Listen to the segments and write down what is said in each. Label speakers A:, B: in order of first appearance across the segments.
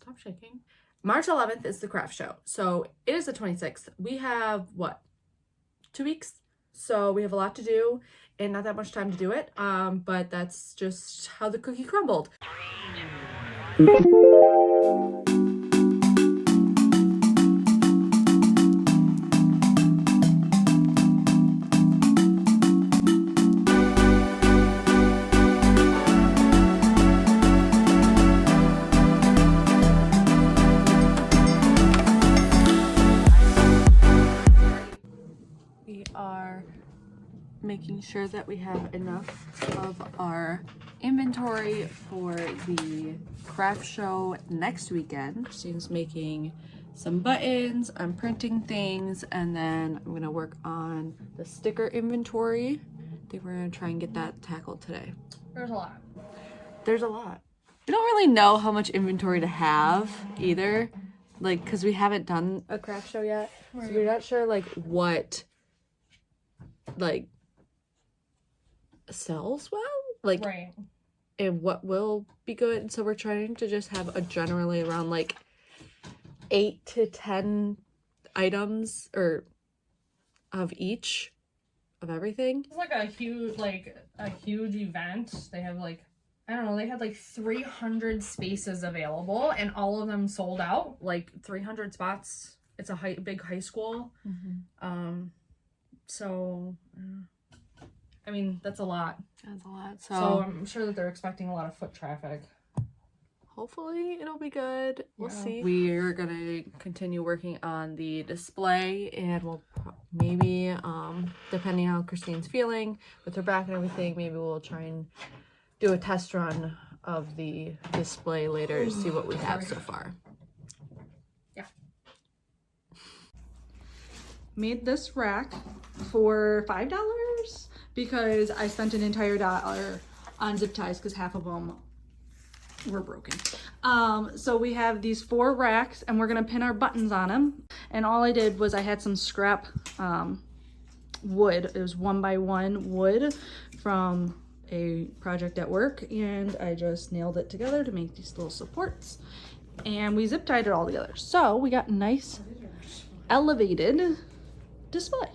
A: Stop shaking. March 11th is the craft show. So it is the 26th. We have what? 2 weeks? So we have a lot to do and not that much time to do it. But that's just how the cookie crumbled. We are making sure that we have enough of our inventory for the craft show next weekend. Christine's making some buttons, I'm printing things, and then I'm gonna work on the sticker inventory. I think we're gonna try and get that tackled today.
B: There's a lot.
A: There's a lot. We don't really know how much inventory to have either, like, because we haven't done a craft show yet.
B: Right.
A: So we're not sure like what like sells well, like,
B: Right.
A: and what will be good. And so we're trying to just have a generally around like 8 to 10 items or of each of everything.
B: It's like a huge event. They have like, I don't know, they had like 300 spaces available and all of them sold out. Like 300 spots. It's a big high school. So I mean, that's a lot.
A: That's a lot.
B: So I'm sure that they're expecting a lot of foot traffic.
A: Hopefully it'll be good. We'll
B: Yeah.
A: see. We're gonna continue working on the display, and we'll maybe, depending on how Christine's feeling with her back and everything, maybe we'll try and do a test run of the display later to see what we have so far.
B: Yeah.
C: Made this rack for $5 because I spent an entire $1 on zip ties because half of them were broken. So we have these 4 racks and we're gonna pin our buttons on them. And all I did was I had some scrap wood. It was 1x1 wood from a project at work, and I just nailed it together to make these little supports, and we zip tied it all together. So we got a nice elevated display.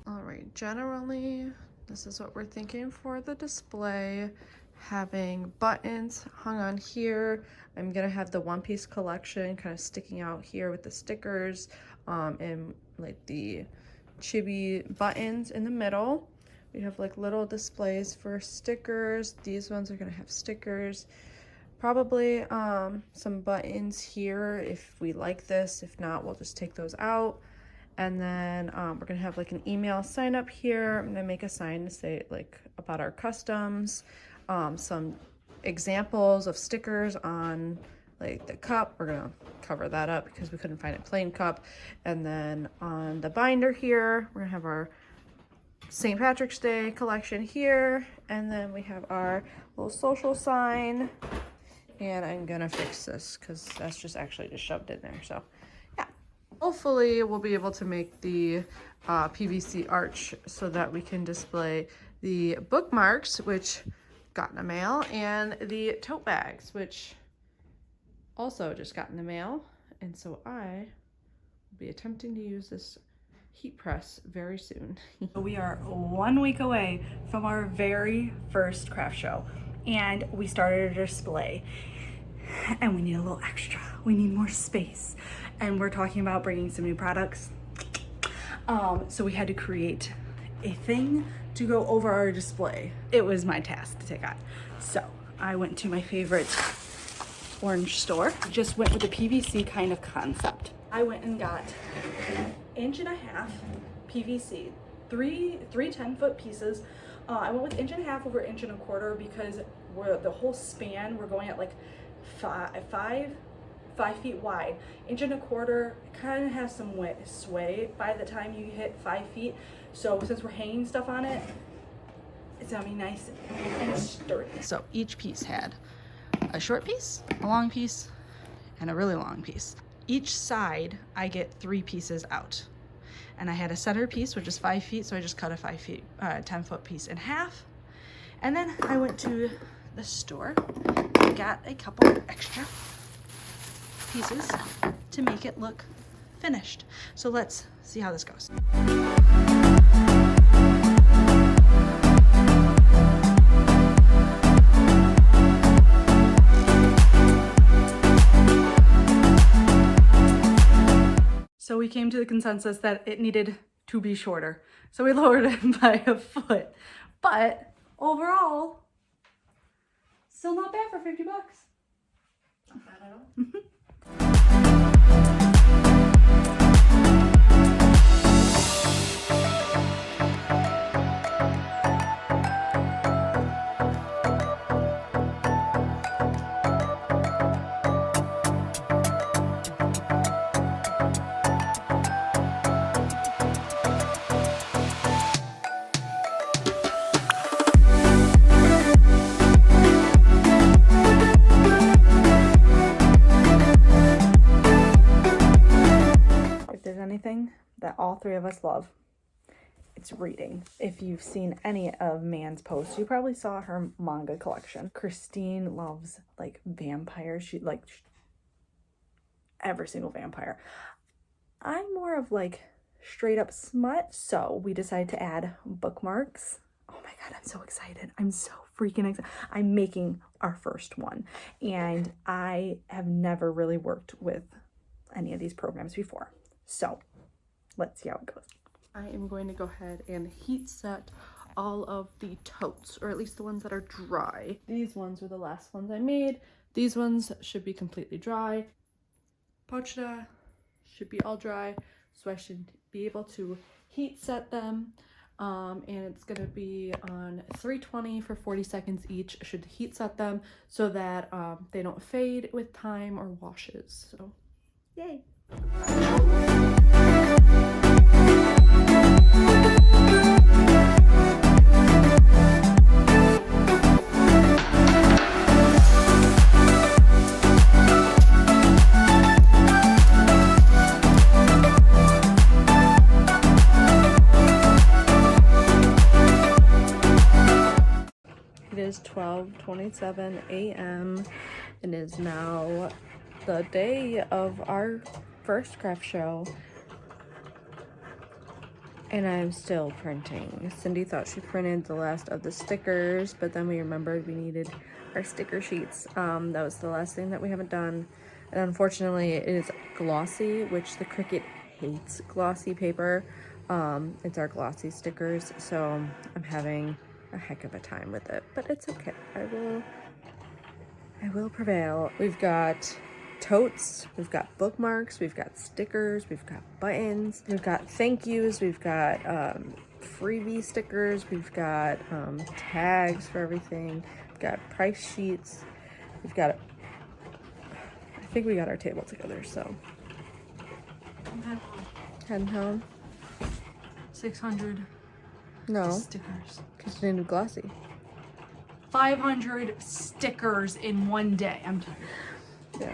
A: All right, generally, this is what we're thinking for the display. Having buttons hung on here. I'm gonna have the one-piece collection kind of sticking out here with the stickers, and like the chibi buttons in the middle. We have like little displays for stickers. These ones are gonna have stickers. Probably some buttons here if we like this. If not, we'll just take those out. And then we're gonna have like an email sign up here. I'm gonna make a sign to say like about our customs, some examples of stickers on like the cup. We're gonna cover that up because we couldn't find a plain cup. And then on the binder here, we're gonna have our St. Patrick's Day collection here. And then we have our little social sign. And I'm gonna fix this because that's just actually just shoved in there. So yeah, hopefully we'll be able to make the PVC arch so that we can display the bookmarks, which got in the mail, and the tote bags, which also just got in the mail. And so I will be attempting to use this heat press very soon.
C: We are 1 week away from our very first craft show, and we started a display, and we need a little extra. We need more space, and we're talking about bringing some new products. So we had to create a thing to go over our display. It was my task to take on. So I went to my favorite orange store. Just went with the PVC kind of concept. I went and got 1.5 inch PVC, three 10-foot pieces. I went with 1.5 inch over 1.25 inch because the whole span, we're going at like 5 feet wide. 1.25 inch kind of has some sway by the time you hit 5 feet. So since we're hanging stuff on it, it's gonna be nice and sturdy. So each piece had a short piece, a long piece, and a really long piece. Each side, I get 3 pieces out. And I had a center piece, which is 5 feet, so I just cut a 10-foot piece in half. And then I went to the store and got a couple extra pieces to make it look finished. So let's see how this goes. So we came to the consensus that it needed to be shorter. So we lowered it by a foot. But overall, still not bad for $50.
A: Not bad at all.
C: Anything that all three of us love, it's reading. If you've seen any of Man's posts, you probably saw her manga collection. Christine loves like vampires. She like every single vampire. I'm more of like straight up smut, so we decided to add bookmarks. Oh my god, I'm so excited. I'm so freaking excited. I'm making our first one, and I have never really worked with any of these programs before. So let's see how it goes. I am going to go ahead and heat set all of the totes, or at least the ones that are dry. These ones were the last ones I made. These ones should be completely dry. Pochita should be all dry, so I should be able to heat set them. And it's gonna be on 320 for 40 seconds each. I should heat set them so that they don't fade with time or washes. So, yay! It is 12:27 a.m. It is now the day of our first craft show, and I'm still printing. Cindy thought she printed the last of the stickers, but then we remembered we needed our sticker sheets. That was the last thing that we haven't done, and unfortunately it is glossy, which the Cricut hates glossy paper. It's our glossy stickers, so I'm having a heck of a time with it, but it's okay. I will prevail. We've got totes, we've got bookmarks, we've got stickers, we've got buttons, we've got thank yous, we've got freebie stickers, we've got tags for everything, we've got price sheets, we've got, I think we got our table together, so. 10 pound.
A: 600
C: No,
A: stickers.
C: because you didn't do glossy.
A: 500 stickers in one day. I'm tired.
C: Yeah.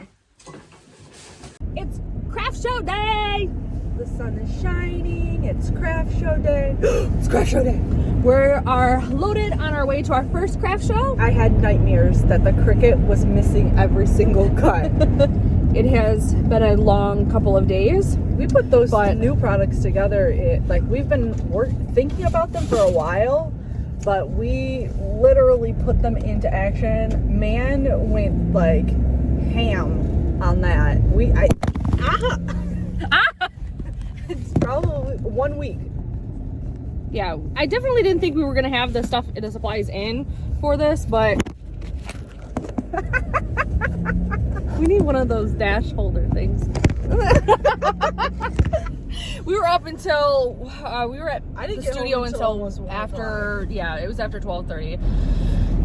B: It's craft show day!
C: The sun is shining, it's craft show day. It's craft show day.
B: We are loaded on our way to our first craft show.
C: I had nightmares that the Cricut was missing every single cut.
B: It has been a long couple of days.
C: We put those new products together, we've been thinking about them for a while, but we literally put them into action. Man went like ham on that. It's probably 1 week.
B: Yeah, I definitely didn't think we were gonna have the supplies in for this, but we need one of those dash holder things. We were up until we were at the studio until after, yeah, it was after 12:30,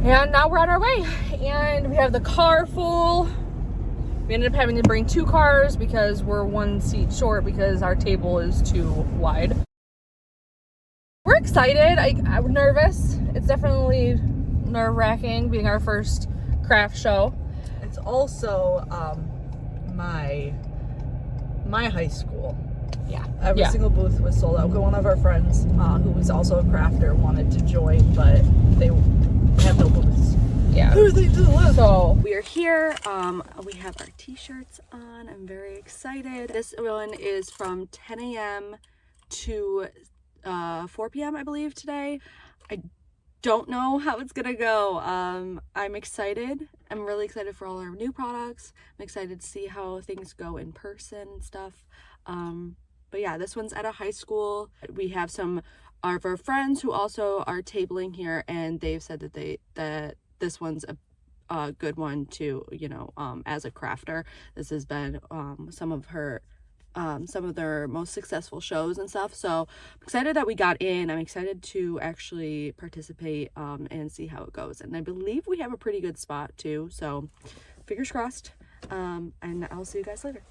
B: and now we're on our way, and we have the car full. We ended up having to bring 2 cars because we're 1 seat short because our table is too wide. We're excited. I'm nervous. It's definitely nerve-wracking being our first craft show.
C: It's also my high school.
B: Yeah.
C: Every single booth was sold out. One of our friends, who was also a crafter, wanted to join, but they have no booths.
B: Yeah.
A: Everything to the left.
B: So
C: We are here. We have our t-shirts on. I'm very excited. This one is from 10 a.m. to 4 p.m. I believe today. I don't know how it's gonna go. I'm excited. I'm really excited for all our new products. I'm excited to see how things go in person and stuff. But yeah, this one's at a high school. We have some of our friends who also are tabling here, and they've said that this one's a good one to, you know, as a crafter. This has been some of their most successful shows and stuff. So I'm excited that we got in. I'm excited to actually participate and see how it goes. And I believe we have a pretty good spot too. So fingers crossed. And I'll see you guys later.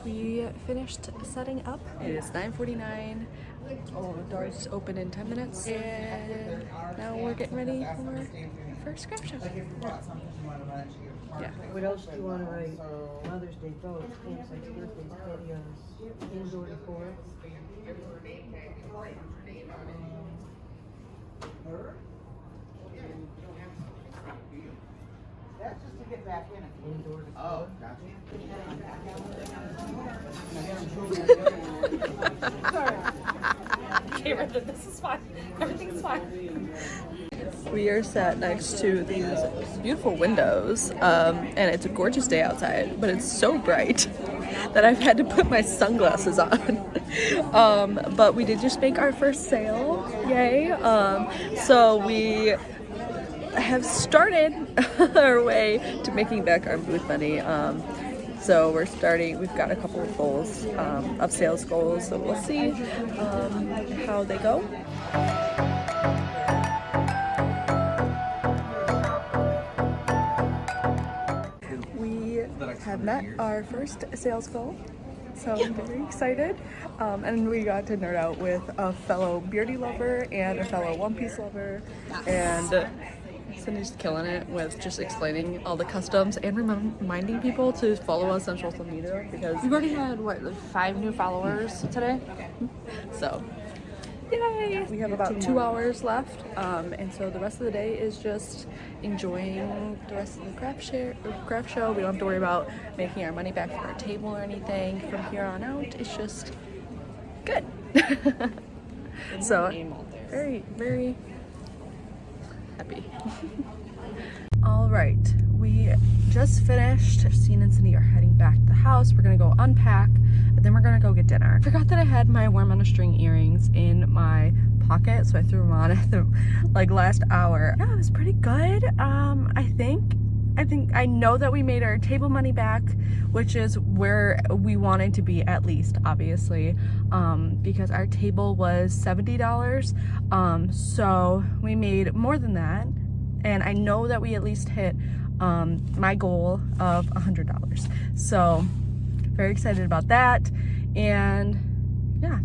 C: We finished setting up. It is 9:49. Oh, doors open in 10 minutes. And now we're getting ready for our scrap show. Yeah.
D: What else do you want to write? Mother's Day votes, campsites, birthdays, patios, indoor decor.
E: That's just to get back in.
D: Indoor decor.
E: Oh, gotcha.
B: this is fine. Everything's fine.
A: We are sat next to these beautiful windows, and it's a gorgeous day outside, but it's so bright that I've had to put my sunglasses on. But we did just make our first sale, yay! So we have started our way to making back our booth money. So we've got a couple of goals, of sales goals, so we'll see how they go. We have met our first sales goal, so I'm very excited. And we got to nerd out with a fellow Beardy lover and a fellow One Piece lover, and Cindy's killing it with just explaining all the customs and reminding people to follow us on social media, because
B: We've already had, what, like 5 new followers today?
A: so yay! We have about 2 hours left, and so the rest of the day is just enjoying the rest of the craft show. We don't have to worry about making our money back for our table or anything from here on out. It's just good. So very, very happy. All right, we just finished. Christine and Cindy are heading back to the house. We're gonna go unpack, and then we're gonna go get dinner. I forgot that I had my Warm on a String earrings in my pocket, so I threw them on at the last hour. Yeah, it was pretty good. I know that we made our table money back, which is where we wanted to be, at least, obviously, because our table was $70. So we made more than that, and I know that we at least hit my goal of $100. So very excited about that, and yeah.